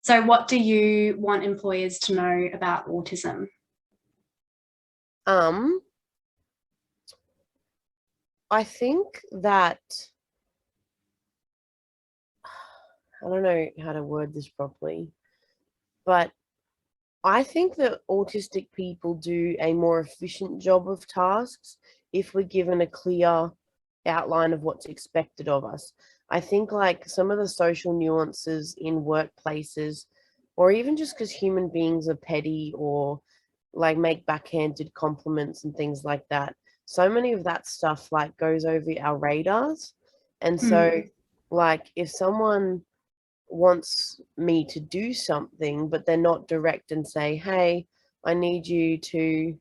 So what do you want employers to know about autism? Um, I think that I don't know how to word this properly, but I think that autistic people do a more efficient job of tasks if we're given a clear outline of what's expected of us. I think like some of the social nuances in workplaces, or even just because human beings are petty or like make backhanded compliments and things like that. So many of that stuff like goes over our radars. And so Mm. like if someone wants me to do something, but they're not direct and say, hey, I need you to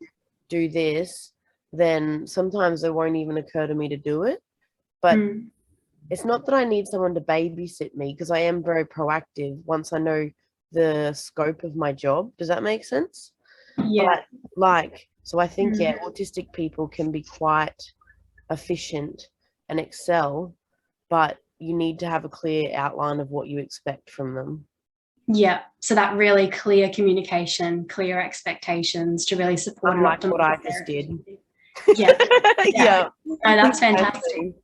do this, then sometimes it won't even occur to me to do it. But Mm. it's not that I need someone to babysit me because I am very proactive once I know the scope of my job. Does that make sense? Yeah. But like, so I think, yeah, Mm. autistic people can be quite efficient and excel, but you need to have a clear outline of what you expect from them. Yeah. So that really clear communication, clear expectations to really support and Unlike what I optimize their just did. efficiency. Yeah. Yeah. Yeah, No, that's fantastic. exactly.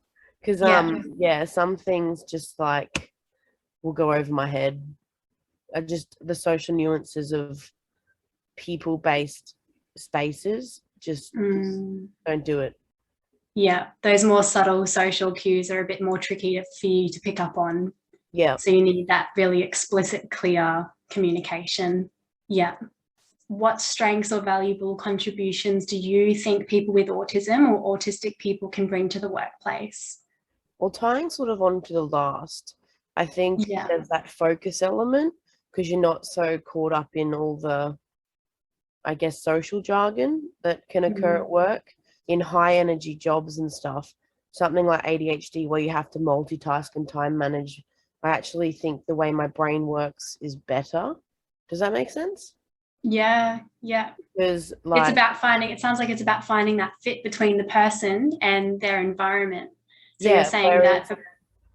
Because Yeah. yeah, some things just like will go over my head. I just the social nuances of people-based spaces just Mm. don't do it. Yeah. Those more subtle social cues are a bit more tricky for you to pick up on. Yeah. So you need that really explicit, clear communication. Yeah. What strengths or valuable contributions do you think people with autism or autistic people can bring to the workplace? Well, tying sort of on to the last, I think Yeah. there's that focus element because you're not so caught up in all the, I guess, social jargon that can occur Mm. at work in high energy jobs and stuff. Something like ADHD, where you have to multitask and time manage. I actually think the way my brain works is better. Does that make sense? Yeah. Yeah. Because, It's like, about finding, it sounds like it's about finding that fit between the person and their environment. So you're yeah, saying that whereas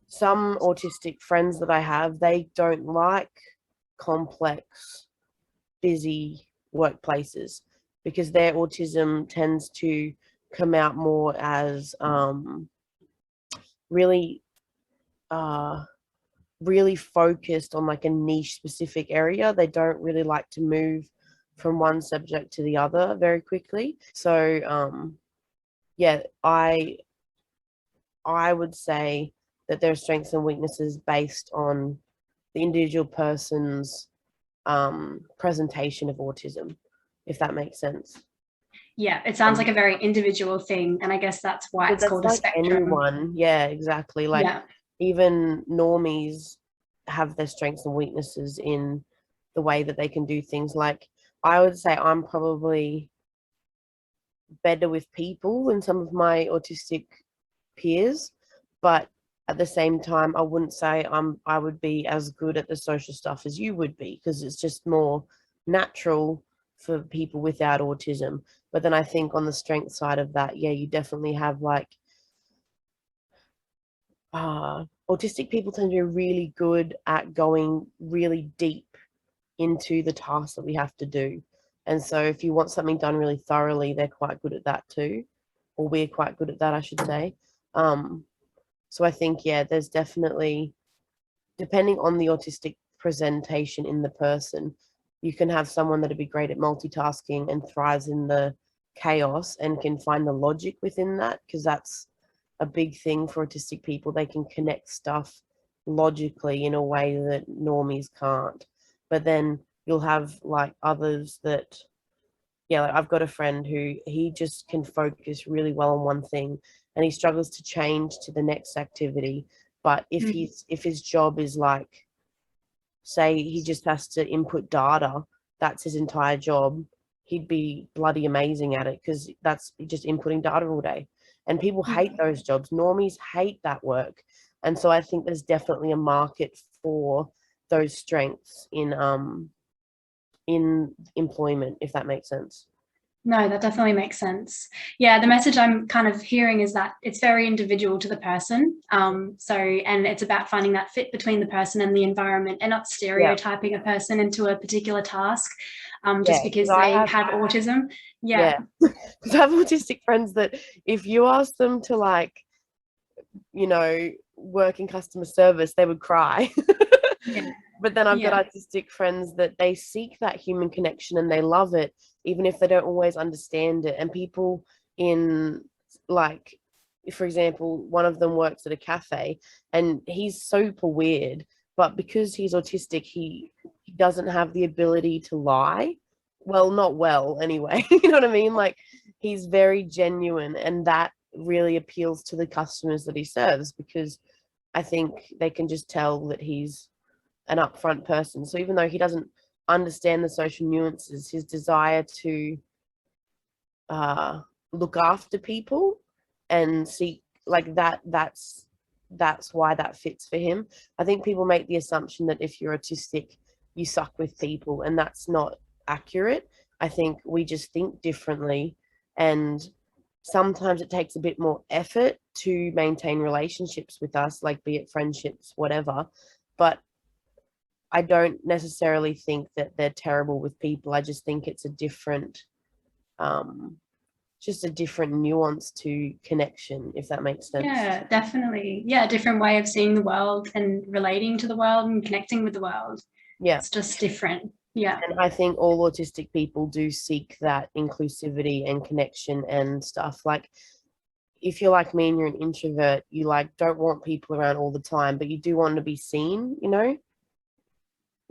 some autistic friends that I have, they don't like complex, busy workplaces because their autism tends to come out more as really uh really focused on like a niche specific area. They don't really like to move from one subject to the other very quickly. So yeah, I would say that there are strengths and weaknesses based on the individual person's presentation of autism, if that makes sense. yeah, it sounds like a very individual thing. And I guess that's why But it's that's called a like spectrum. anyone. Yeah, exactly. Like Yeah. even normies have their strengths and weaknesses in the way that they can do things. Like I would say I'm probably better with people than some of my autistic peers, but at the same time I wouldn't say I would be as good at the social stuff as you would be because it's just more natural for people without autism. But then I think on the strength side of that, yeah, you definitely have like autistic people tend to be really good at going really deep into the tasks that we have to do. And so if you want something done really thoroughly, they're quite good at that too. Or we're quite good at that, I should say. Um, so I think, yeah, there's definitely, depending on the autistic presentation in the person, you can have someone that'd be great at multitasking and thrives in the chaos and can find the logic within that because that's a big thing for autistic people. They can connect stuff logically in a way that normies can't. But then you'll have like others that, yeah, like I've got a friend who he just can focus really well on one thing and he struggles to change to the next activity. But Mm. if his job is like, say he just has to input data, that's his entire job, he'd be bloody amazing at it because that's just inputting data all day. And people hate those jobs. Normies hate that work. And so I think there's definitely a market for those strengths in employment, if that makes sense. No, that definitely makes sense. Yeah, the message I'm kind of hearing is that it's very individual to the person. And it's about finding that fit between the person and the environment, and not Yeah, stereotyping a person into a particular task just yeah, because because they have autism. Yeah. yeah, because I have autistic friends that if you ask them to like, you know, work in customer service, they would cry. Yeah. But then I've got Yeah. autistic friends that they seek that human connection and they love it, even if they don't always understand it. And people in, like, for example, one of them works at a cafe and he's super weird, but because he's autistic, he doesn't have the ability to lie. Well, not well anyway. You know what I mean? Like, he's very genuine, and that really appeals to the customers that he serves, because I think they can just tell that he's an upfront person. So even though he doesn't understand the social nuances, his desire to uh, look after people and see like that's why that fits for him. I think people make the assumption that if you're autistic, you suck with people, and that's not accurate. I think we just think differently, and sometimes it takes a bit more effort to maintain relationships with us, like be it friendships, whatever. But I don't necessarily think that they're terrible with people. I just think it's a different, um, just a different nuance to connection, if that makes sense. Yeah, definitely. Yeah, a different way of seeing the world and relating to the world and connecting with the world. Yeah. It's just different. Yeah. And I think all autistic people do seek that inclusivity and connection and stuff. Like, if you're like me and you're an introvert, you like don't want people around all the time, but you do want to be seen, you know?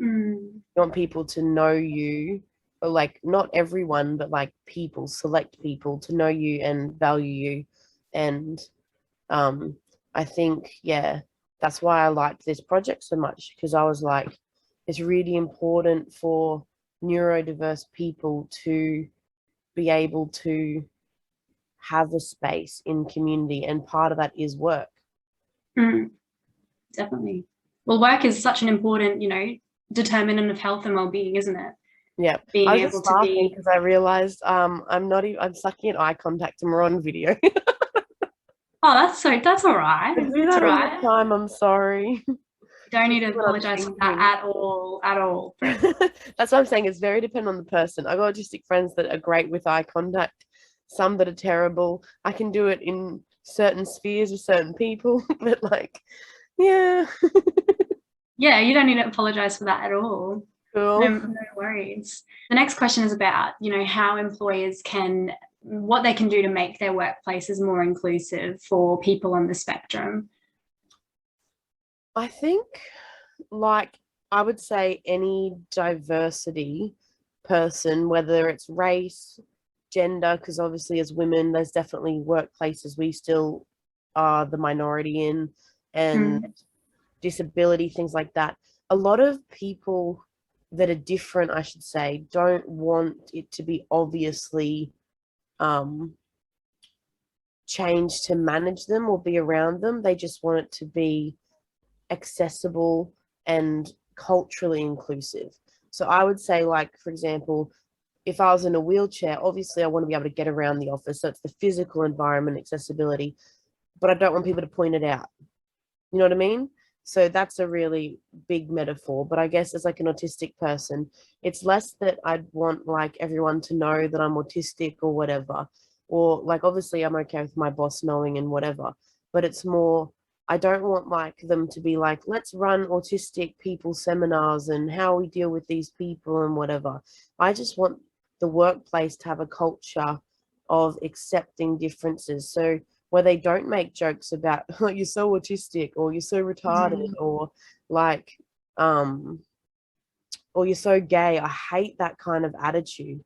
Mm. You want people to know you, or like not everyone, but like people, select people to know you and value you. And um, I think, yeah, that's why I liked this project so much, because I was like, it's really important for neurodiverse people to be able to have a space in community, and part of that is work. Mm. Definitely. Well, work is such an important, determinant of health and well-being, isn't it? Yeah, I Being was able just to laughing be. because I realized I'm not even, I'm sucking at eye contact and we're on video. Oh, that's all right. I do It's that all all the right. time. I'm sorry. You don't need Just to when I'm apologize for that thinking. at all, Britt. That's what I'm saying. It's very dependent on the person. I got autistic friends that are great with eye contact, some that are terrible. I can do it in certain spheres with certain people, but like, yeah, Yeah, you don't need to apologize for that at all. cool. No worries. The next question is about, how employers what they can do to make their workplaces more inclusive for people on the spectrum. I think, like, I would say any diversity person, whether it's race, gender, because obviously as women, there's definitely workplaces we still are the minority in, and Mm. disability, things like that. A lot of people that are different, I should say, don't want it to be obviously um, changed to manage them or be around them. They just want it to be accessible and culturally inclusive. So I would say, like, for example, if I was in a wheelchair, obviously I want to be able to get around the office. So it's the physical environment, accessibility, but I don't want people to point it out. You know what I mean? So that's a really big metaphor. But I guess as like an autistic person, it's less that I'd want like everyone to know that I'm autistic or whatever. Or like obviously I'm okay with my boss knowing and whatever. But it's more, I don't want like them to be like, let's run autistic people seminars and how we deal with these people and whatever. I just want the workplace to have a culture of accepting differences. So where they don't make jokes about oh, you're so autistic or you're so retarded Mm. or like um or you're so gay. I hate that kind of attitude.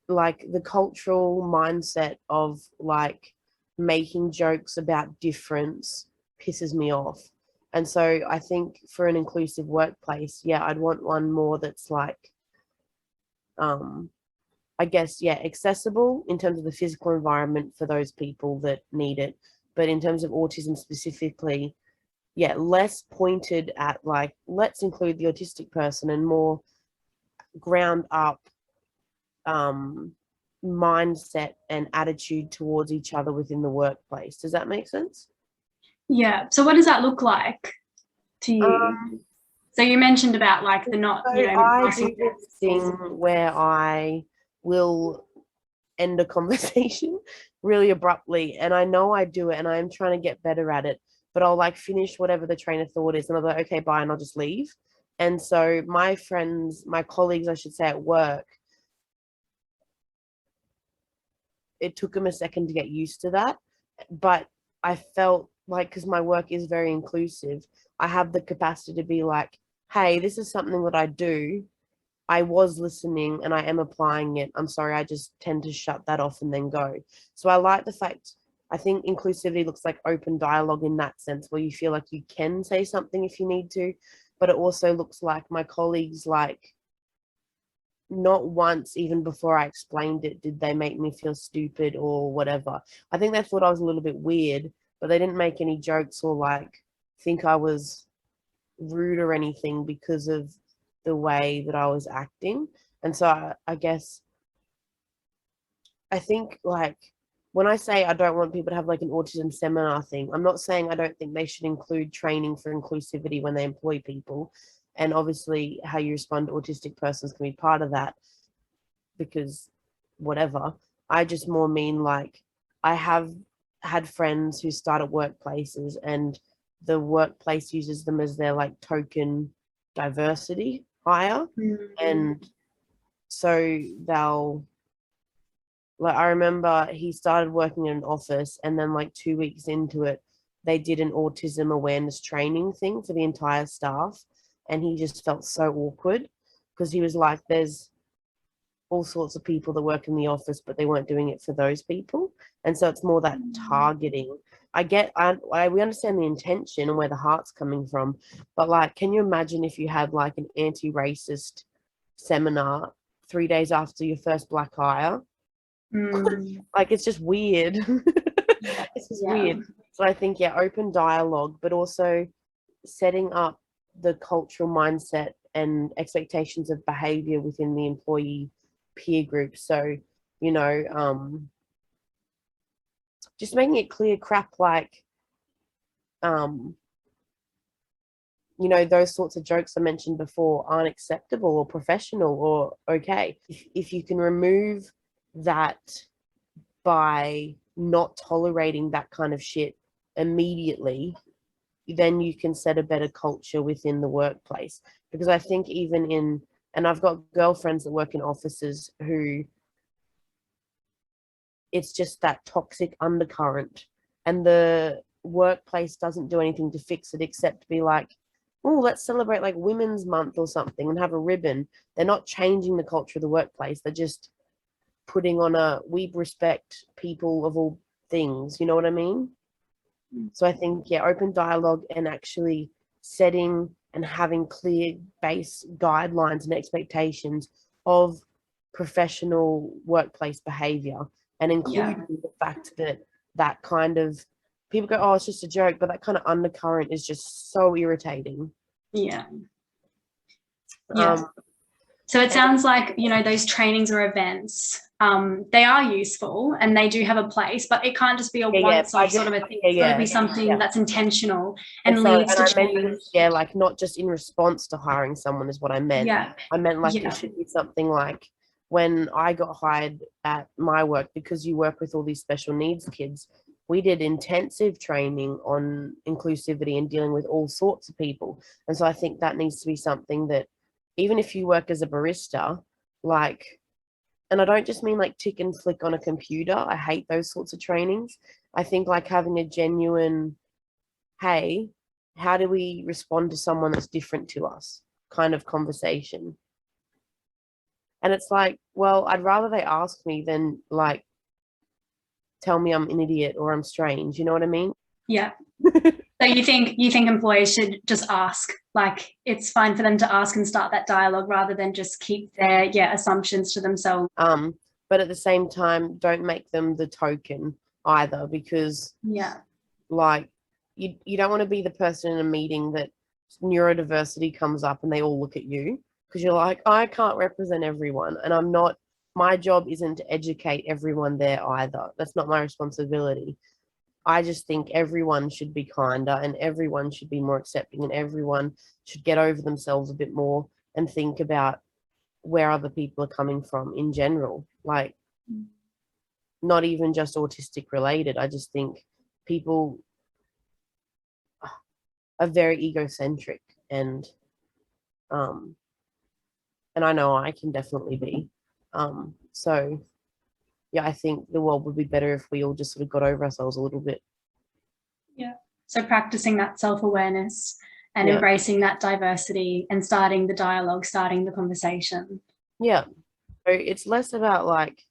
Like the cultural mindset of like making jokes about difference pisses me off. And so I think for an inclusive workplace, yeah, I'd want one more that's like um I guess, yeah, accessible in terms of the physical environment for those people that need it. But in terms of autism specifically, yeah, less pointed at like, let's include the autistic person, and more ground up, um, mindset and attitude towards each other within the workplace. Does that make sense? Yeah. So what does that look like to you? So you mentioned about like the not, So I do this thing where I will end a conversation really abruptly, and I know I do it and I'm trying to get better at it, but I'll like finish whatever the train of thought is and I'll be like, okay, bye, and I'll just leave. And so my friends, my colleagues, I should say, at work, it took them a second to get used to that. But I felt like, because my work is very inclusive, I have the capacity to be like, hey, this is something that I do. I was listening and I am applying it. I'm sorry, I just tend to shut that off and then go. So I like the fact, I think inclusivity looks like open dialogue in that sense, where you feel like you can say something if you need to, but it also looks like my colleagues, like, not once, even before I explained it, did they make me feel stupid or whatever. I think they thought I was a little bit weird, but they didn't make any jokes or like think I was rude or anything because of the way that I was acting. And so I guess I think, like, when I say I don't want people to have like an autism seminar thing, I'm not saying I don't think they should include training for inclusivity when they employ people. And obviously how you respond to autistic persons can be part of that, because whatever. I just more mean like, I have had friends who start at workplaces and the workplace uses them as their like token diversity hire. And so they'll, like, I remember he started working in an office and then like 2 weeks into it, they did an autism awareness training thing for the entire staff. And he just felt so awkward because he was like, there's all sorts of people that work in the office, but they weren't doing it for those people. And so it's more that targeting. We understand the intention and where the heart's coming from, but like, can you imagine if you had like an anti-racist seminar 3 days after your first black hire? Like, it's just weird. It's just weird. So I think, yeah, open dialogue, but also setting up the cultural mindset and expectations of behavior within the employee peer group. So, you know, just making it clear crap like, you know, those sorts of jokes I mentioned before aren't acceptable or professional or okay. If you can remove that by not tolerating that kind of shit immediately, then you can set a better culture within the workplace. Because I think even in, and I've got girlfriends that work in offices who, it's just that toxic undercurrent, and the workplace doesn't do anything to fix it except be like, oh, let's celebrate like Women's Month or something and have a ribbon. They're not changing the culture of the workplace. They're just putting on a, we respect people of all things. You know what I mean? So I think, yeah, open dialogue and actually setting and having clear base guidelines and expectations of professional workplace behavior, and including the fact that that kind of, people go, oh, it's just a joke, but that kind of undercurrent is just so irritating. Yeah. So it sounds like, you know, those trainings or events, they are useful and they do have a place, but it can't just be a once-off sort of a thing. It's got to be something that's intentional and leads to change. Yeah, like not just in response to hiring someone is what I meant. I meant like it should be something like, when I got hired at my work, because you work with all these special needs kids, we did intensive training on inclusivity and dealing with all sorts of people. And so I think that needs to be something that, even if you work as a barista, like, and I don't just mean like tick and flick on a computer. I hate those sorts of trainings. I think like having a genuine, hey, how do we respond to someone that's different to us kind of conversation. And it's like, well, I'd rather they ask me than like tell me I'm an idiot or I'm strange. You know what I mean? Yeah. So you think employers should just ask, like it's fine for them to ask and start that dialogue rather than just keep their assumptions to themselves. But at the same time, don't make them the token either, because like you don't want to be the person in a meeting that neurodiversity comes up and they all look at you, because you're like, I can't represent everyone, and I'm not my job isn't to educate everyone there either. That's not my responsibility. I just think everyone should be kinder and everyone should be more accepting and everyone should get over themselves a bit more and think about where other people are coming from in general. Like, not even just autistic related. I just think people are very egocentric and um and I know I can definitely be. So yeah, I think the world would be better if we all just sort of got over ourselves a little bit. Yeah. So practicing that self-awareness and Yeah. embracing that diversity and starting the dialogue, starting the conversation. Yeah. So it's less about, like,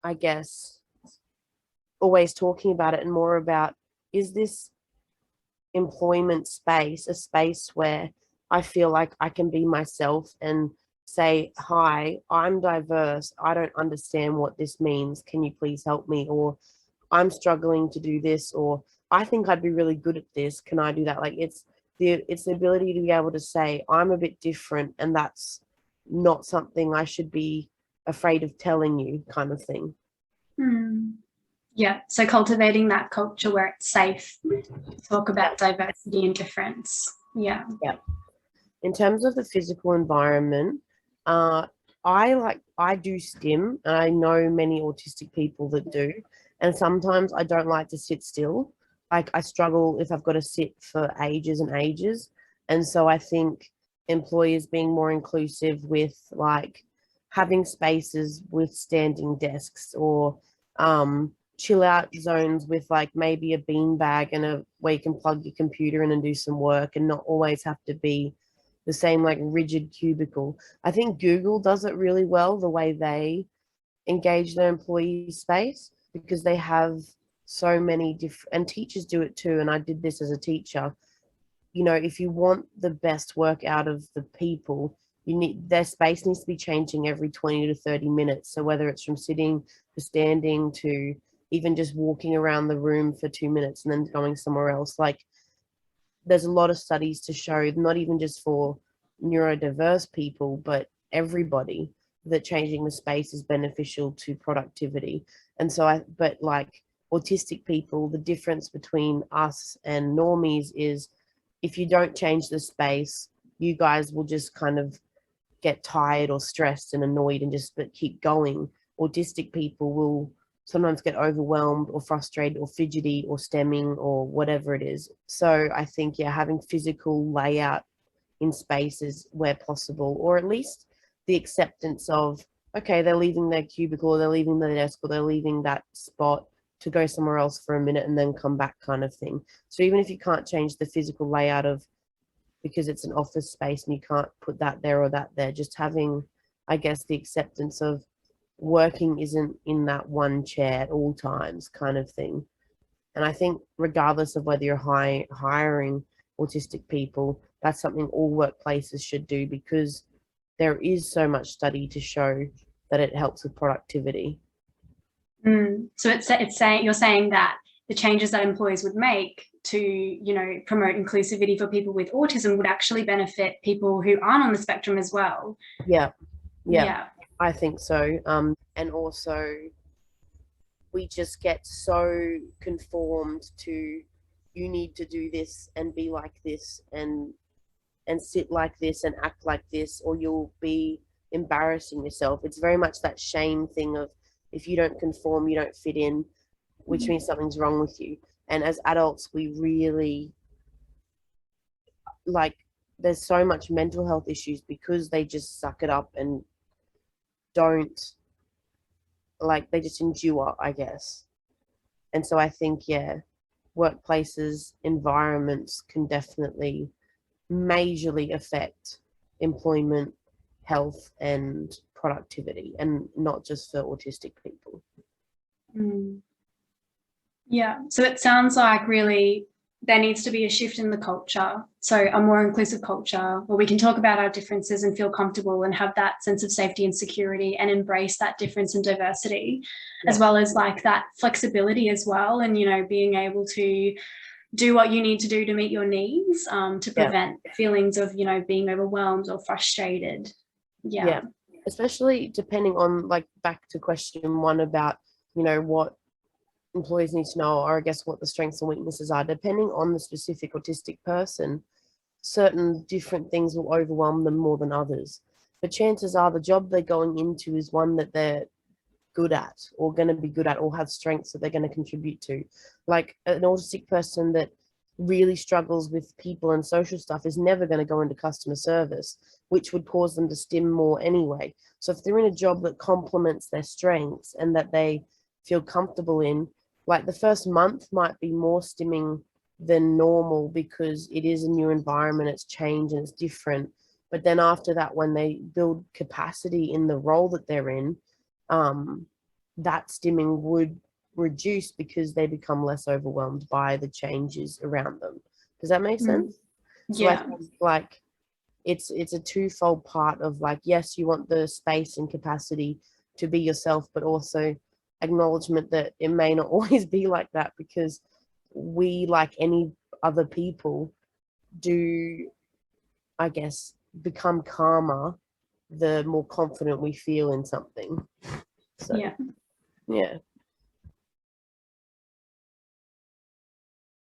I guess, always talking about it and more about, is this employment space a space where I feel like I can be myself and say, hi, I'm diverse, I don't understand what this means, can you please help me? Or I'm struggling to do this, or I think I'd be really good at this, can I do that? Like, it's the ability to be able to say, I'm a bit different and that's not something I should be afraid of telling you, kind of thing. Yeah, so cultivating that culture where it's safe to talk about diversity and difference. Yeah. In terms of the physical environment, I do stim, and I know many autistic people that do. And sometimes I don't like to sit still. Like, I struggle if I've got to sit for ages and ages. And so I think employers being more inclusive with, like, having spaces with standing desks, or chill out zones with, like, maybe a bean bag and a where you can plug your computer in and do some work and not always have to be the same, like, rigid cubicle. I think Google does it really well, the way they engage their employee space, because they have so many different, and teachers do it too. And I did this as a teacher. You know, if you want the best work out of the people, you need, their space needs to be changing every 20 to 30 minutes. So whether it's from sitting to standing to even just walking around the room for 2 minutes and then going somewhere else, like, there's a lot of studies to show, not even just for neurodiverse people, but everybody, that changing the space is beneficial to productivity. And so but like, autistic people, the difference between us and normies is, if you don't change the space, you guys will just kind of get tired or stressed and annoyed and just keep going. Autistic people will sometimes get overwhelmed or frustrated or fidgety or stemming or whatever it is. So I think, yeah, having physical layout in spaces where possible, or at least the acceptance of, okay, they're leaving their cubicle, or they're leaving their desk, or they're leaving that spot to go somewhere else for a minute and then come back, kind of thing. So even if you can't change the physical layout of, because it's an office space and you can't put that there or that there, just having, I guess, the acceptance of working isn't in that one chair at all times, kind of thing. And I think regardless of whether you're hiring autistic people, that's something all workplaces should do, because there is so much study to show that it helps with productivity. So it's saying, you're saying that the changes that employers would make to, you know, promote inclusivity for people with autism would actually benefit people who aren't on the spectrum as well. Yeah. I think so. And also, we just get so conformed to, you need to do this and be like this and sit like this and act like this, or you'll be embarrassing yourself. It's very much that shame thing of, if you don't conform, you don't fit in, which means something's wrong with you. And as adults, we really, like, there's so much mental health issues because they just suck it up and don't, like, they just endure, I guess. And so I think, yeah, workplaces, environments can definitely majorly affect employment, health, and productivity, and not just for autistic people. Yeah, so it sounds like really there needs to be a shift in the culture. So a more inclusive culture where we can talk about our differences and feel comfortable and have that sense of safety and security and embrace that difference and diversity, as well as, like, that flexibility as well. And, you know, being able to do what you need to do to meet your needs, to prevent feelings of, you know, being overwhelmed or frustrated. Yeah. especially depending on, like, back to question one about, you know, what employees need to know, or I guess what the strengths and weaknesses are, depending on the specific autistic person, certain different things will overwhelm them more than others. But chances are the job they're going into is one that they're good at, or going to be good at, or have strengths that they're going to contribute to. Like an autistic person that really struggles with people and social stuff is never going to go into customer service, which would cause them to stim more anyway. So if they're in a job that complements their strengths and that they feel comfortable in, like the first month might be more stimming than normal because it is a new environment, it's change and it's different. But then after that, when they build capacity in the role that they're in, that stimming would reduce because they become less overwhelmed by the changes around them. Does that make sense? So I Yeah. think, like, it's a twofold part of, like, yes, you want the space and capacity to be yourself, but also acknowledgement that it may not always be like that, because we, like any other people, do, I guess, become calmer the more confident we feel in something. So Yeah. yeah.